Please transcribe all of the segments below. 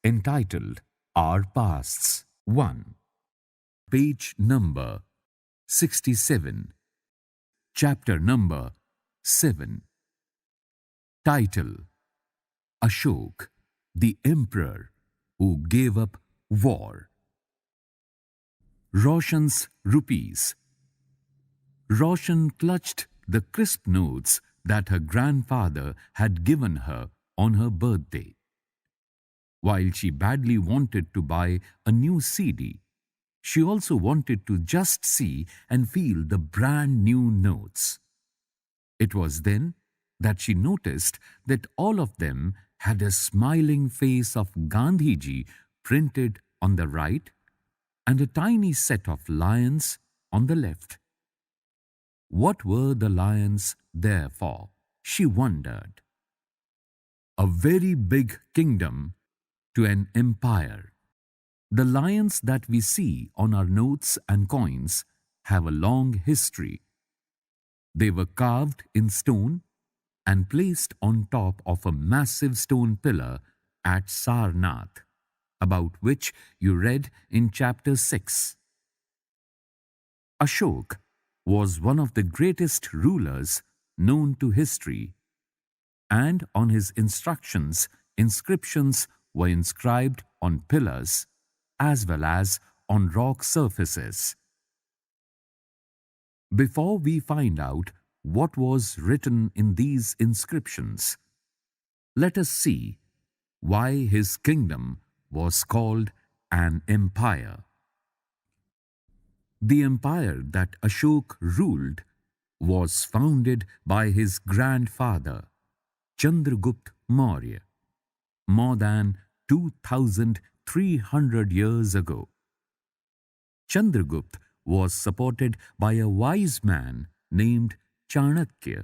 entitled Our Pasts. 1. Page number 67. Chapter number 7. Title: Ashoka, the Emperor who gave up war. Roshan's rupees. Roshan clutched the crisp notes that her grandfather had given her on her birthday. While she badly wanted to buy a new CD, she also wanted to just see and feel the brand new notes. It was then that she noticed that all of them had a smiling face of Gandhiji printed on the right and a tiny set of lions on the left. What were the lions there for? She wondered. A very big kingdom to an empire. The lions that we see on our notes and coins have a long history. They were carved in stone and placed on top of a massive stone pillar at Sarnath, about which you read in chapter 6. Ashoka was one of the greatest rulers known to history, and on his instructions, inscriptions were inscribed on pillars as well as on rock surfaces. Before we find out what was written in these inscriptions, let us see why his kingdom was called an empire. The empire that Ashoka ruled was founded by his grandfather, Chandragupta Maurya, more than 2,300 years ago. Chandragupta was supported by a wise man named Chanakya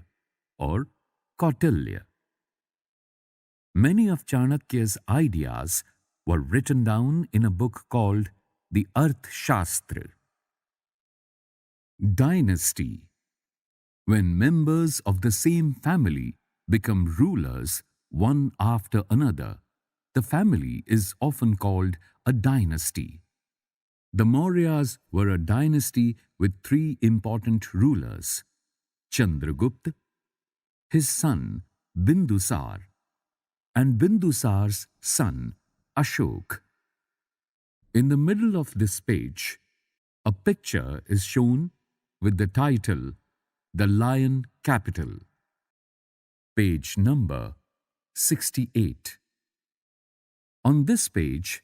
or Kautilya. Many of Chanakya's ideas were written down in a book called the Arthashastra. Dynasty. When members of the same family become rulers one after another, the family is often called a dynasty. The Mauryas were a dynasty with 3 important rulers: Chandragupta, his son Bindusar, and Bindusar's son Ashoka. In the middle of this page, a picture is shown with the title The Lion Capital. Page number 68. On this page,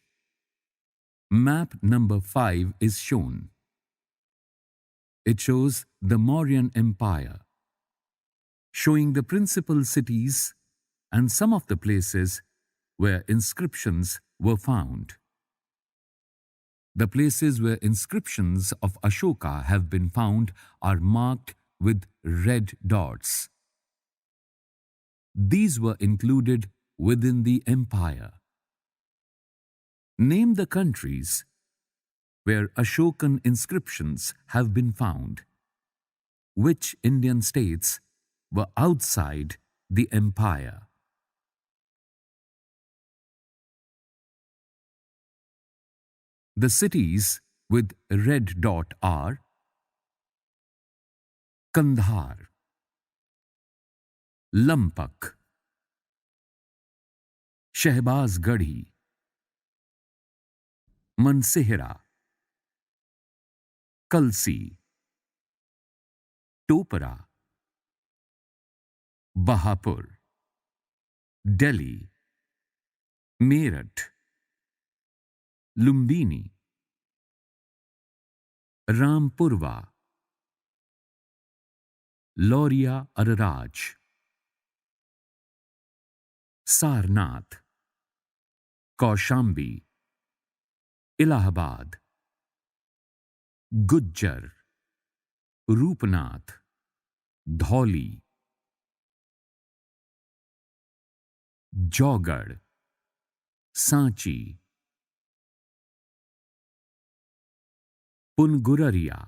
map number 5 is shown. It shows the Mauryan Empire, showing the principal cities and some of the places where inscriptions were found. The places where inscriptions of Ashoka have been found are marked with red dots. These were included within the empire. Name the countries where Ashokan inscriptions have been found. Which Indian states were outside the empire? The cities with red dot are Kandhar, Lampak, Shehbazgarhi, Mansehra, Kalsi, Topara, Bahapur, Delhi, Meerut, Lumbini, Rampurva, Lauria Araraj, Sarnath, Kaushambi, Allahabad, Gujjar, Rupnath, Dhauli, Jaugarh, Sanchi, Punguraria,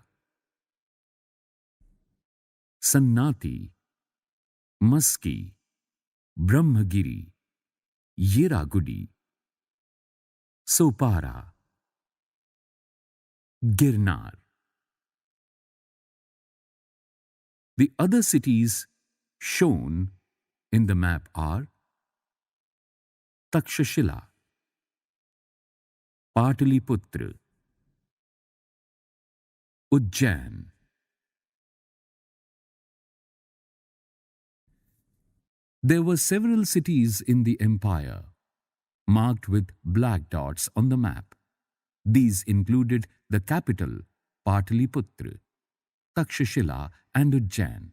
Sannati, Maski, Brahmagiri, Yeragudi, Sopara, Girnar. The other cities shown in the map are Takshashila, Pataliputra, Ujjain. There were several cities in the empire marked with black dots on the map. These included the capital, Pataliputra, Takshashila and Ujjain.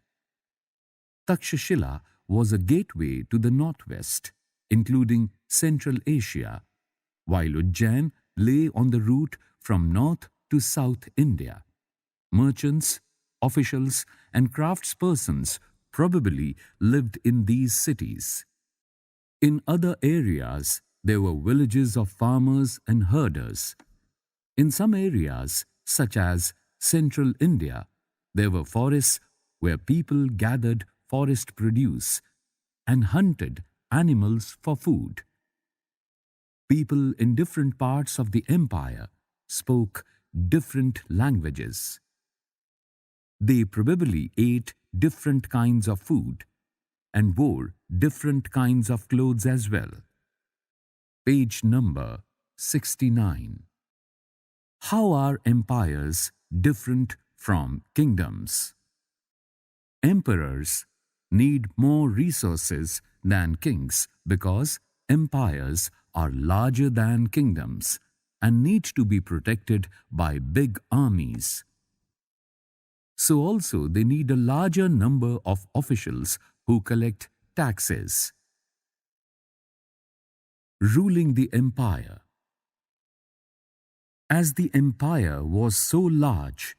Takshashila was a gateway to the northwest, including Central Asia, while Ujjain lay on the route from north to South India. Merchants, officials and craftspersons probably lived in these cities. In other areas, there were villages of farmers and herders. In some areas, such as central India, there were forests where people gathered forest produce and hunted animals for food. People in different parts of the empire spoke different languages. They probably ate different kinds of food and wore different kinds of clothes as well. Page number 69. How are empires different from kingdoms? Emperors need more resources than kings because empires are larger than kingdoms and need to be protected by big armies. So also they need a larger number of officials who collect taxes. Ruling the empire. As the empire was so large,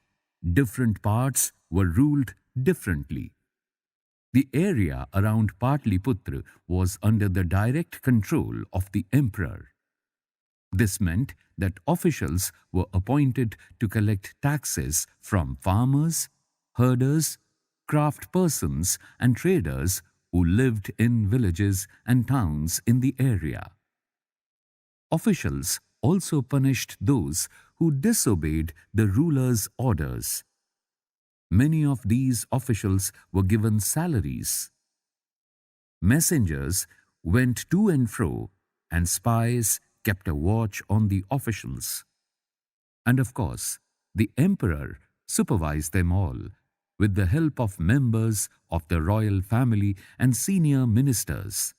different parts were ruled differently. The area around Pataliputra was under the direct control of the emperor. This meant that officials were appointed to collect taxes from farmers, herders, craftspersons and traders who lived in villages and towns in the area. Officials also punished those who disobeyed the ruler's orders. Many of these officials were given salaries. Messengers went to and fro, and spies kept a watch on the officials. And of course, the emperor supervised them all with the help of members of the royal family and senior ministers.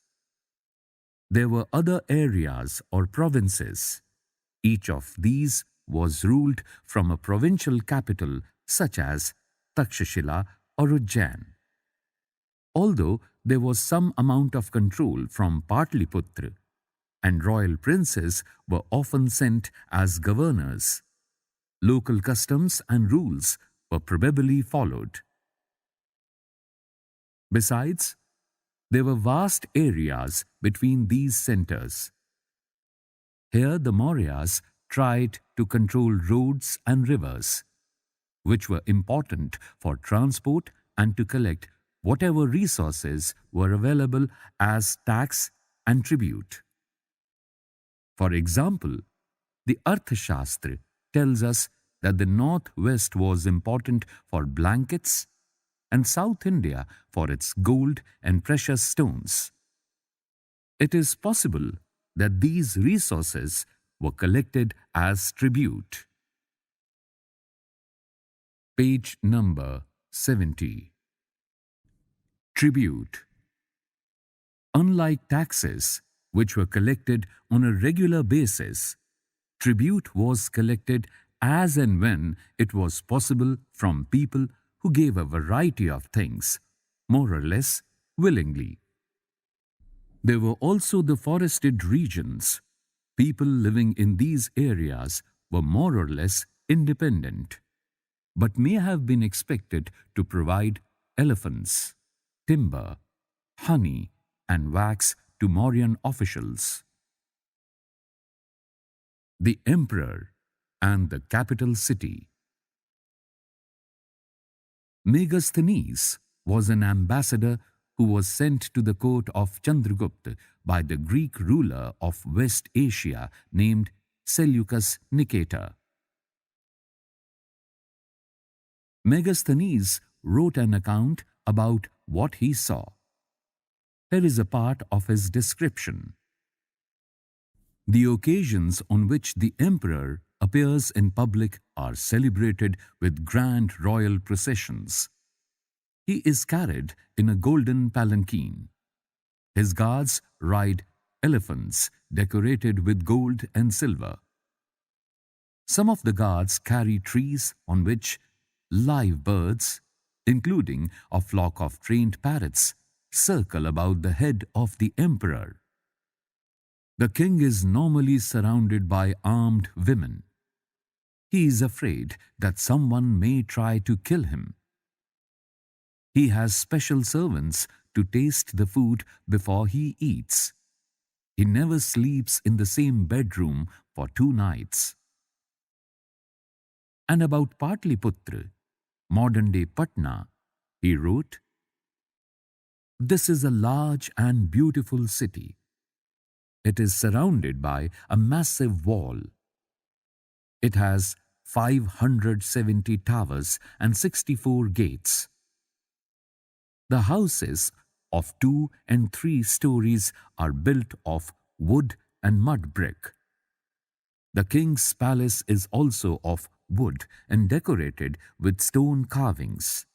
There were other areas or provinces. Each of these was ruled from a provincial capital such as Takshashila or Ujjain. Although there was some amount of control from Pataliputra, and royal princes were often sent as governors, local customs and rules were probably followed. Besides, there were vast areas between these centers. Here the Mauryas tried to control roads and rivers, which were important for transport and to collect whatever resources were available as tax and tribute. For example, the Arthashastra tells us that the northwest was important for blankets and South India for its gold and precious stones. It is possible that these resources were collected as tribute. Page number 70. Tribute. Unlike taxes, which were collected on a regular basis, tribute was collected as and when it was possible from people who gave a variety of things, more or less willingly. There were also the forested regions. People living in these areas were more or less independent, but may have been expected to provide elephants, timber, honey, and wax to Mauryan officials. The emperor and the capital city. Megasthenes was an ambassador who was sent to the court of Chandragupta by the Greek ruler of West Asia named Seleucus Nicator. Megasthenes wrote an account about what he saw. Here is a part of his description. The occasions on which the emperor appears in public are celebrated with grand royal processions. He is carried in a golden palanquin. His guards ride elephants decorated with gold and silver. Some of the guards carry trees on which live birds, including a flock of trained parrots, circle about the head of the emperor. The king is normally surrounded by armed women. He is afraid that someone may try to kill him. He has special servants to taste the food before he eats. He never sleeps in the same bedroom for 2 nights. And about Patliputra, modern-day Patna, he wrote, "This is a large and beautiful city. It is surrounded by a massive wall. It has 570 towers and 64 gates. The houses of 2 and 3 stories are built of wood and mud brick. The king's palace is also of wood and decorated with stone carvings.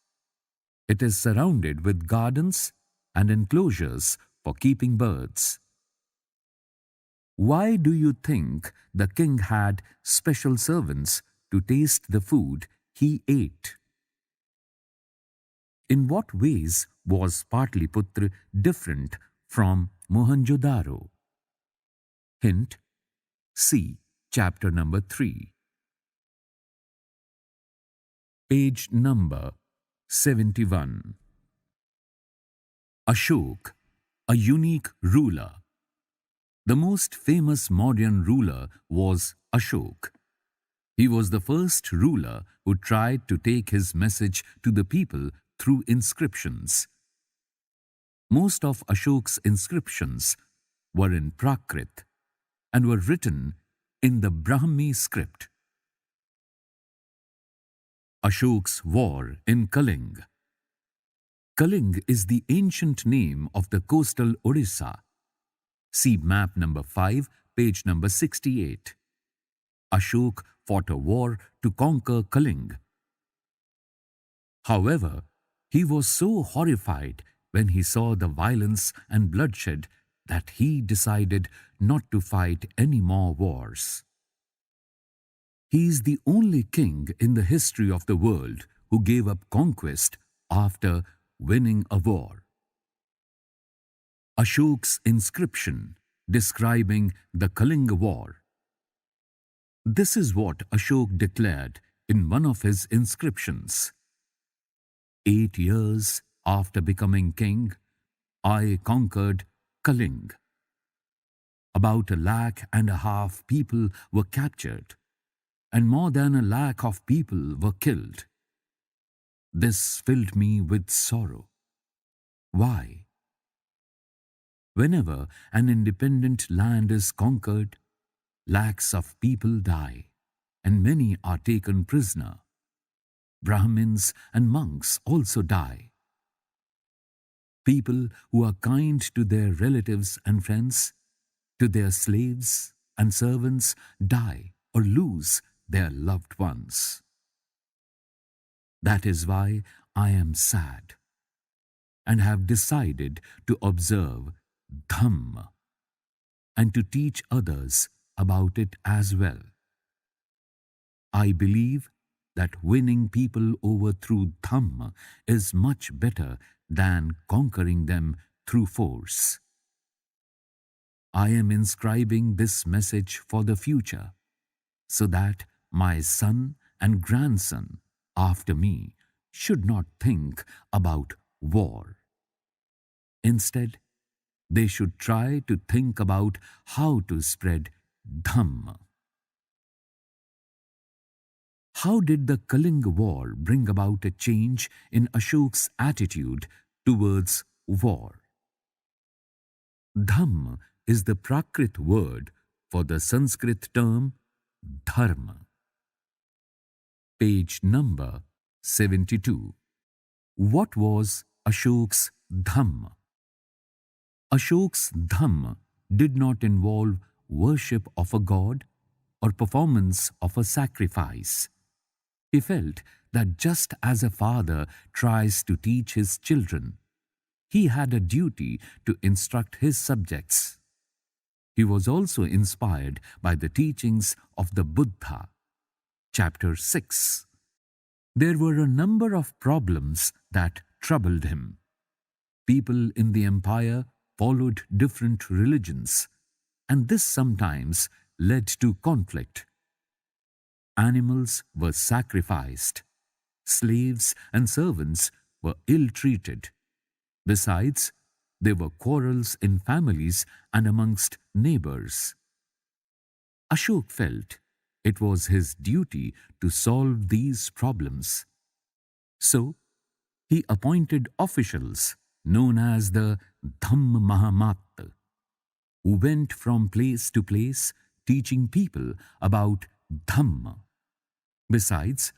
It is surrounded with gardens and enclosures for keeping birds." Why do you think the king had special servants to taste the food he ate? In what ways was Patliputra different from Mohenjo-daro? Hint: see chapter number 3. Page number 71. Ashoka, a unique ruler. The most famous Mauryan ruler was Ashoka. He was the first ruler who tried to take his message to the people through inscriptions. Most of Ashoka's inscriptions were in Prakrit and were written in the Brahmi script. Ashoka's war in Kalinga. Kalinga is the ancient name of the coastal Odisha. See map number 5, page number 68. Ashoka fought a war to conquer Kalinga. However, he was so horrified when he saw the violence and bloodshed that he decided not to fight any more wars. He is the only king in the history of the world who gave up conquest after winning a war. Ashoka's inscription describing the Kalinga War. This is what Ashoka declared in one of his inscriptions. 8 years after becoming king, I conquered Kalinga. About 1.5 lakh people were captured, and more than 1 lakh of people were killed. This filled me with sorrow. Why? Whenever an independent land is conquered, lakhs of people die, and many are taken prisoner. Brahmins and monks also die. People who are kind to their relatives and friends, to their slaves and servants, die or lose their loved ones. That is why I am sad and have decided to observe Dhamma and to teach others about it as well. I believe that winning people over through Dhamma is much better than conquering them through force. I am inscribing this message for the future, so that my son and grandson after me should not think about war. Instead, they should try to think about how to spread Dhamma. How did the Kalinga War bring about a change in Ashoka's attitude towards war? Dhamma is the Prakrit word for the Sanskrit term Dharma. Page number 72. What was Ashok's Dhamma? Ashok's Dhamma did not involve worship of a god or performance of a sacrifice. He felt that just as a father tries to teach his children, he had a duty to instruct his subjects. He was also inspired by the teachings of the Buddha. Chapter 6. There were a number of problems that troubled him. People in the empire followed different religions, and this sometimes led to conflict. Animals were sacrificed. Slaves and servants were ill-treated. Besides, there were quarrels in families and amongst neighbors. Ashok felt it was his duty to solve these problems. So, he appointed officials known as the Dhamm Mahamat, who went from place to place teaching people about Dhamma. Besides,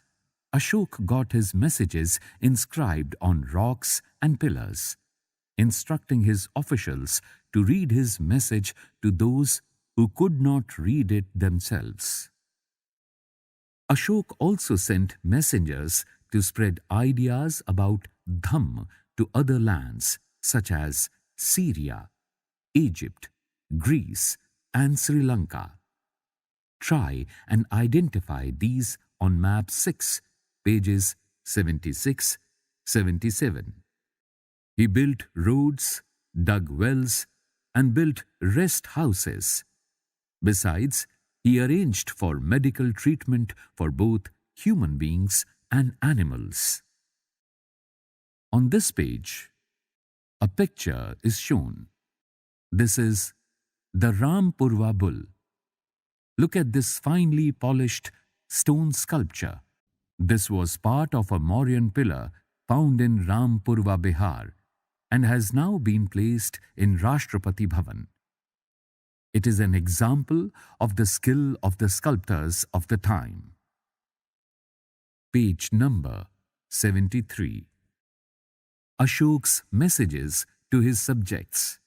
Ashok got his messages inscribed on rocks and pillars, instructing his officials to read his message to those who could not read it themselves. Ashok also sent messengers to spread ideas about Dhamm to other lands such as Syria, Egypt, Greece, and Sri Lanka. Try and identify these on map 6, pages 76, 77. He built roads, dug wells, and built rest houses. Besides, he arranged for medical treatment for both human beings and animals. On this page, a picture is shown. This is the Rampurva bull. Look at this finely polished stone sculpture. This was part of a Mauryan pillar found in Rampurva, Bihar, and has now been placed in Rashtrapati Bhavan. It is an example of the skill of the sculptors of the time. Page number 73. Ashok's messages to his subjects.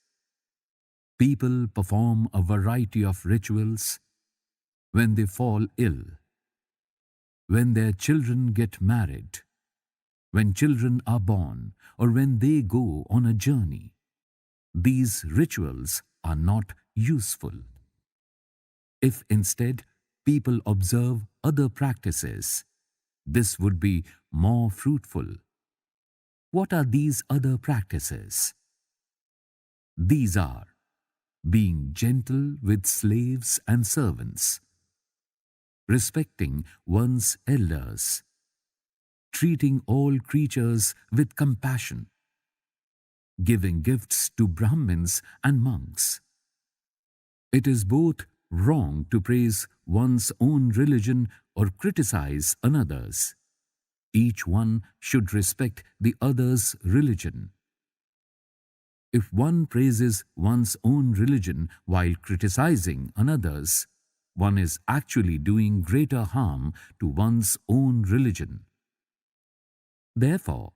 People perform a variety of rituals when they fall ill, when their children get married, when children are born, or when they go on a journey. These rituals are not useful. If instead people observe other practices, this would be more fruitful. What are these other practices? These are being gentle with slaves and servants, respecting one's elders, treating all creatures with compassion, giving gifts to Brahmins and monks. It is both wrong to praise one's own religion or criticize another's. Each one should respect the other's religion. If one praises one's own religion while criticizing another's, one is actually doing greater harm to one's own religion. Therefore,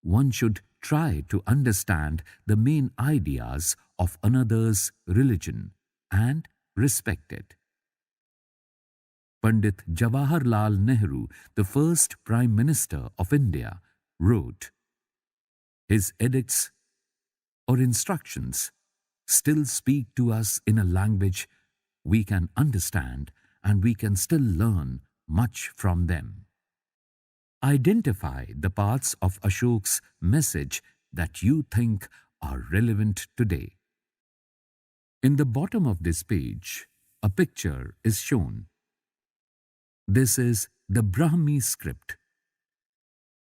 one should try to understand the main ideas of another's religion and respect it. Pandit Jawaharlal Nehru, the first Prime Minister of India, wrote, "His edicts or instructions still speak to us in a language we can understand, and we can still learn much from them." Identify the parts of Ashok's message that you think are relevant today. In the bottom of this page, a picture is shown. This is the Brahmi script.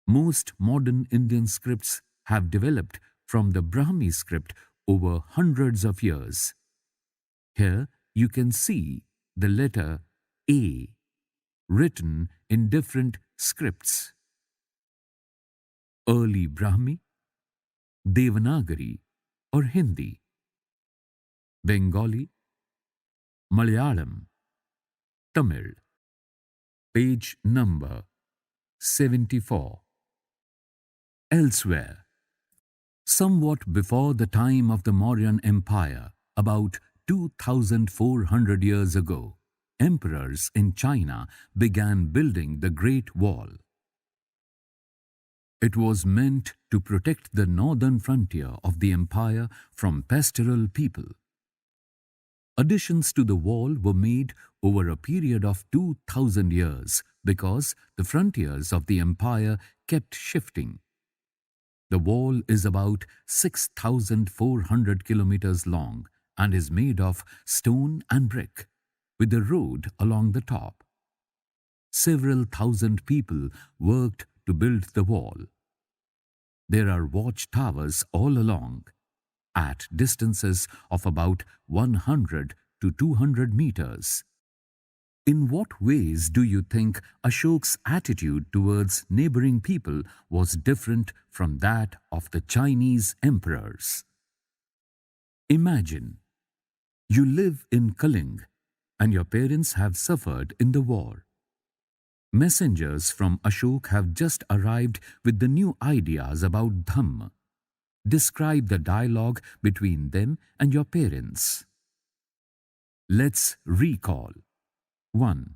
Most modern Indian scripts have developed from the Brahmi script over hundreds of years. Here you can see the letter A written in different scripts. Early Brahmi, Devanagari or Hindi, Bengali, Malayalam, Tamil. Page number 74. Elsewhere. Somewhat before the time of the Mauryan Empire, about 2400 years ago, emperors in China began building the Great Wall. It was meant to protect the northern frontier of the empire from pastoral people. Additions to the wall were made over a period of 2000 years because the frontiers of the empire kept shifting. The wall is about 6,400 kilometers long and is made of stone and brick, with a road along the top. Several thousand people worked to build the wall. There are watchtowers all along, at distances of about 100 to 200 meters. In what ways do you think Ashok's attitude towards neighboring people was different from that of the Chinese emperors? Imagine, you live in Kalinga and your parents have suffered in the war. Messengers from Ashok have just arrived with the new ideas about Dhamma. Describe the dialogue between them and your parents. Let's recall. 1.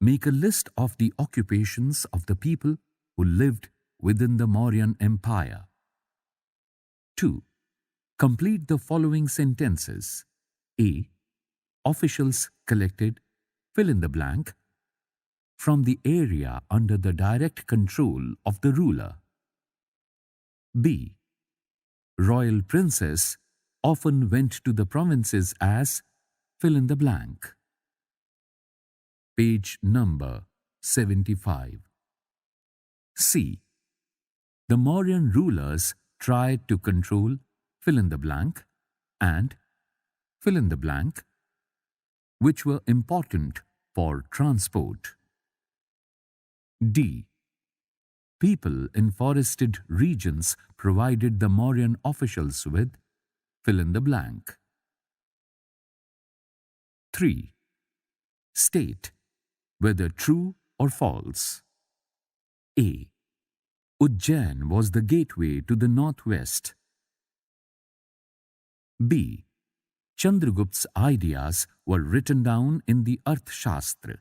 Make a list of the occupations of the people who lived within the Mauryan Empire. 2. Complete the following sentences. A. Officials collected, fill in the blank, from the area under the direct control of the ruler. B. Royal princes often went to the provinces as fill in the blank. Page number 75. C. The Mauryan rulers tried to control fill in the blank and fill in the blank, which were important for transport. D. People in forested regions provided the Mauryan officials with fill in the blank. 3. State whether true or false. A. Ujjain was the gateway to the northwest. B. Chandragupt's ideas were written down in the Arthashastra.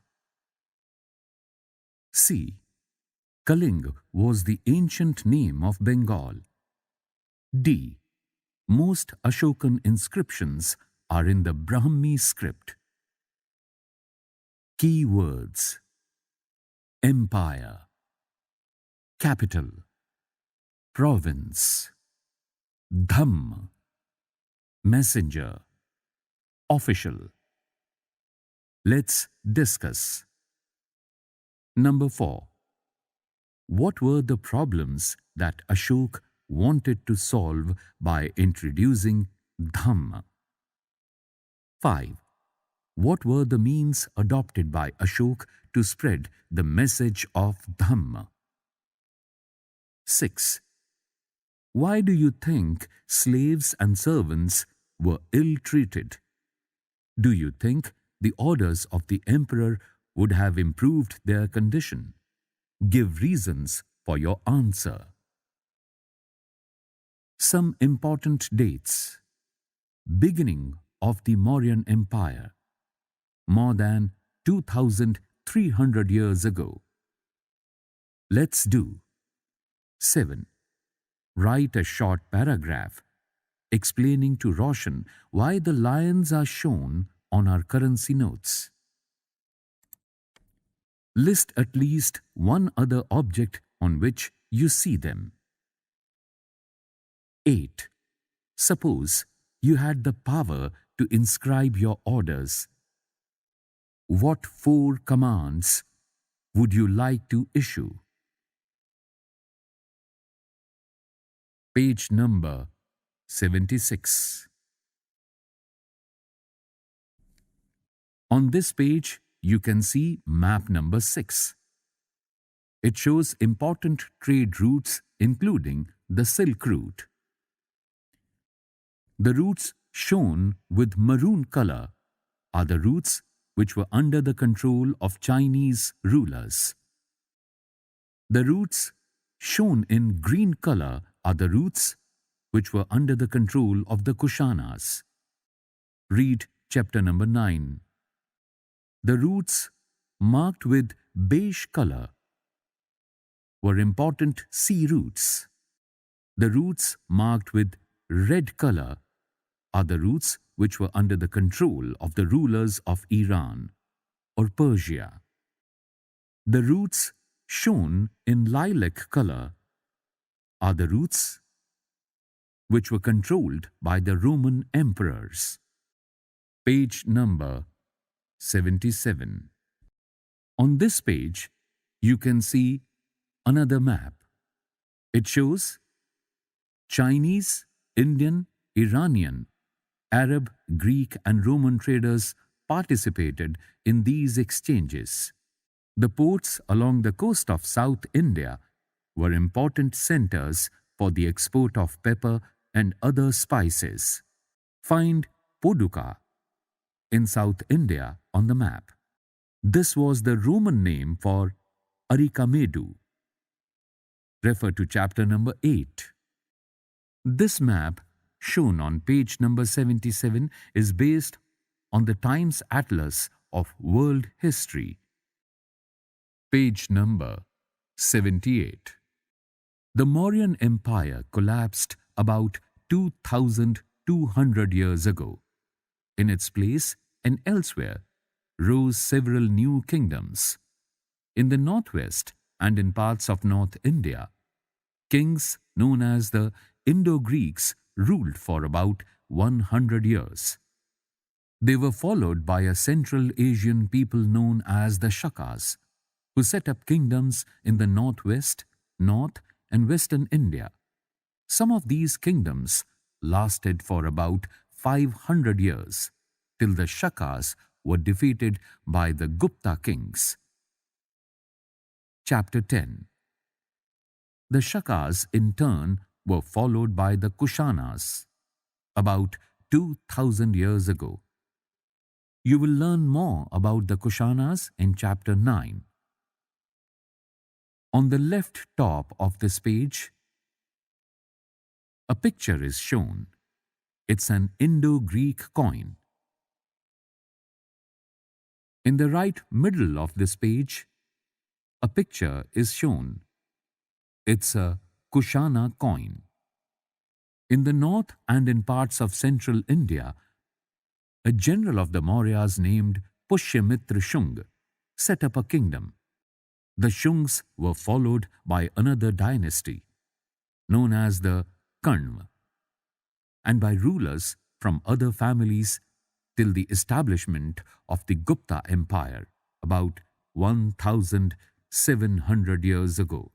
C. Kalinga was the ancient name of Bengal. D. Most Ashokan inscriptions are in the Brahmi script. Key words: empire, capital, province, Dhamm, messenger, official. Let's discuss. Number 4. What were the problems that Ashok wanted to solve by introducing Dhamma? 5. What were the means adopted by Ashok to spread the message of Dhamma? 6. Why do you think slaves and servants were ill-treated? Do you think the orders of the emperor would have improved their condition? Give reasons for your answer. Some important dates. Beginning of the Mauryan Empire, more than 2,300 years ago. Let's do. 7. Write a short paragraph explaining to Roshan why the lions are shown on our currency notes. List at least one other object on which you see them. 8. Suppose you had the power to inscribe your orders. What 4 commands would you like to issue? Page number 76. On this page, you can see map number 6. It shows important trade routes including the Silk Route. The routes shown with maroon color are the routes which were under the control of Chinese rulers. The roots shown in green color are the roots which were under the control of the Kushanas. Read chapter number 9. The roots marked with beige color were important sea roots. The roots marked with red color are the roots which were under the control of the rulers of Iran or Persia. The roots shown in lilac color are the roots which were controlled by the Roman emperors. Page number 77. On this page, you can see another map. It shows Chinese, Indian, Iranian, Arab, Greek and Roman traders participated in these exchanges. The ports along the coast of South India were important centers for the export of pepper and other spices. Find Poduka in South India on the map. This was the Roman name for Arikamedu. Refer to chapter number 8. This map shown on page number 77 is based on the Times Atlas of World History. Page number 78. The Mauryan Empire collapsed about 2,200 years ago. In its place and elsewhere rose several new kingdoms. In the northwest and in parts of North India, kings known as the Indo-Greeks ruled for about 100 years. They were followed by a Central Asian people known as the Shakas, who set up kingdoms in the northwest, north and western India. Some of these kingdoms lasted for about 500 years, till the Shakas were defeated by the Gupta kings. Chapter 10. The Shakas in turn were followed by the Kushanas about 2,000 years ago. You will learn more about the Kushanas in chapter 9. On the left top of this page, a picture is shown. It's an Indo-Greek coin. In the right middle of this page, a picture is shown. It's a Kushana coin. In the north and in parts of central India, a general of the Mauryas named Pushyamitra Shung set up a kingdom. The Shungs were followed by another dynasty, known as the Kanva, and by rulers from other families till the establishment of the Gupta Empire about 1,700 years ago.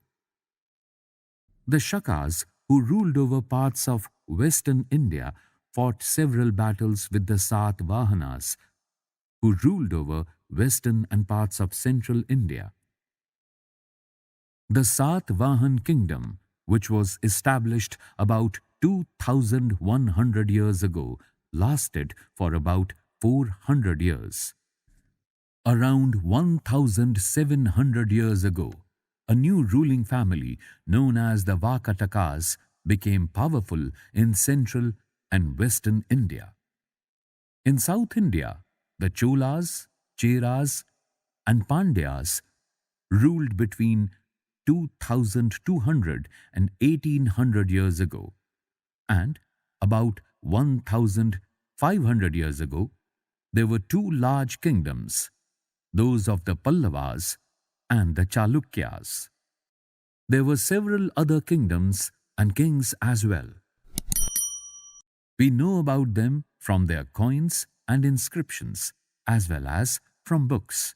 The Shakas, who ruled over parts of western India, fought several battles with the Satavahanas, who ruled over western and parts of central India. The Satavahan kingdom, which was established about 2,100 years ago, lasted for about 400 years. Around 1,700 years ago, a new ruling family known as the Vakatakas became powerful in central and western India. In South India, the Cholas, Cheras and Pandyas ruled between 2,200 and 1,800 years ago, and about 1,500 years ago, there were two large kingdoms, those of the Pallavas and the Chalukyas. There were several other kingdoms and kings as well. We know about them from their coins and inscriptions, as well as from books.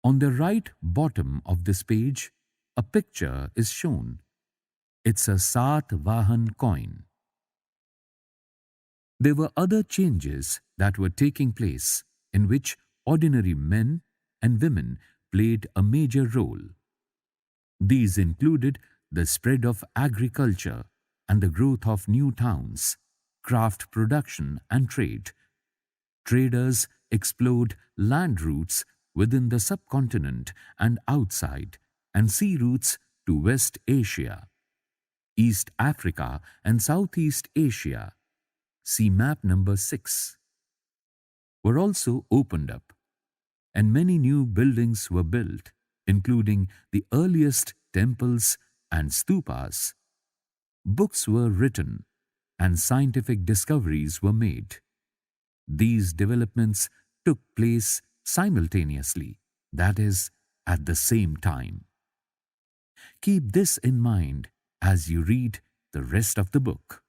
On the right bottom of this page, a picture is shown. It's a Satavahan coin. There were other changes that were taking place in which ordinary men and women played a major role. These included the spread of agriculture and the growth of new towns, craft production and trade. Traders explored land routes within the subcontinent and outside, and sea routes to West Asia, East Africa, and Southeast Asia. See map number 6. Were also opened up, and many new buildings were built, including the earliest temples and stupas. Books were written, and scientific discoveries were made. These developments took place simultaneously, that is, at the same time. Keep this in mind as you read the rest of the book.